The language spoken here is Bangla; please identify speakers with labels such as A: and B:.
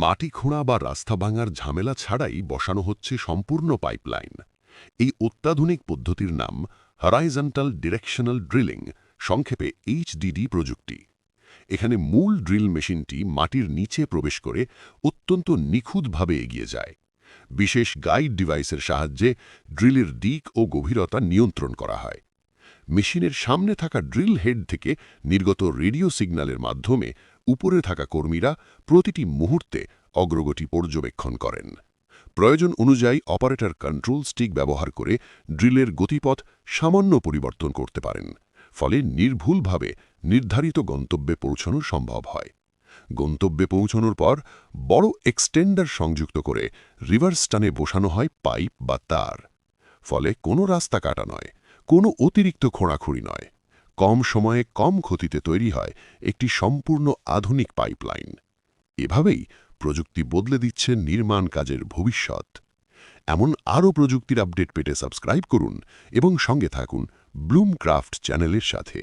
A: মাটি খোঁড়া বা রাস্তা ভাঙার ঝামেলা ছাড়াই বসানো হচ্ছে সম্পূর্ণ পাইপলাইন। এই অত্যাধুনিক পদ্ধতির নাম হরাইজন্টাল ডিরেকশনাল ড্রিলিং, সংক্ষেপে এইচডিডি প্রযুক্তি। এখানে মূল ড্রিল মেশিনটি মাটির নিচে প্রবেশ করে অত্যন্ত নিখুঁতভাবে এগিয়ে যায়। বিশেষ গাইড ডিভাইসের সাহায্যে ড্রিলের দিক ও গভীরতা নিয়ন্ত্রণ করা হয়। মেশিনের সামনে থাকা ড্রিল হেড থেকে নির্গত রেডিও সিগন্যালের মাধ্যমে উপরে থাকা কর্মীরা প্রতিটি মুহূর্তে অগ্রগতি পর্যবেক্ষণ করেন। প্রয়োজন অনুযায়ী অপারেটর কন্ট্রোল স্টিক ব্যবহার করে ড্রিলের গতিপথ সামান্য পরিবর্তন করতে পারেন, ফলে নির্ভুলভাবে নির্ধারিত গন্তব্যে পৌঁছানো সম্ভব হয়। গন্তব্যে পৌঁছানোর পর বড় এক্সটেন্ডার সংযুক্ত করে রিভার্স টানে বসানো হয় পাইপ বা তার। ফলে কোনো রাস্তা কাটা নয়, কোনো অতিরিক্ত খোঁড়াখুঁড়ি নয়, কম সময়ে কম ক্ষতিতে তৈরি হয় একটি সম্পূর্ণ আধুনিক পাইপলাইন। এভাবেই প্রযুক্তি বদলে দিচ্ছে নির্মাণ কাজের ভবিষ্যৎ। এমন আরও প্রযুক্তির আপডেট পেতে সাবস্ক্রাইব করুন এবং সঙ্গে থাকুন ব্লুমক্রাফট চ্যানেলের সাথে।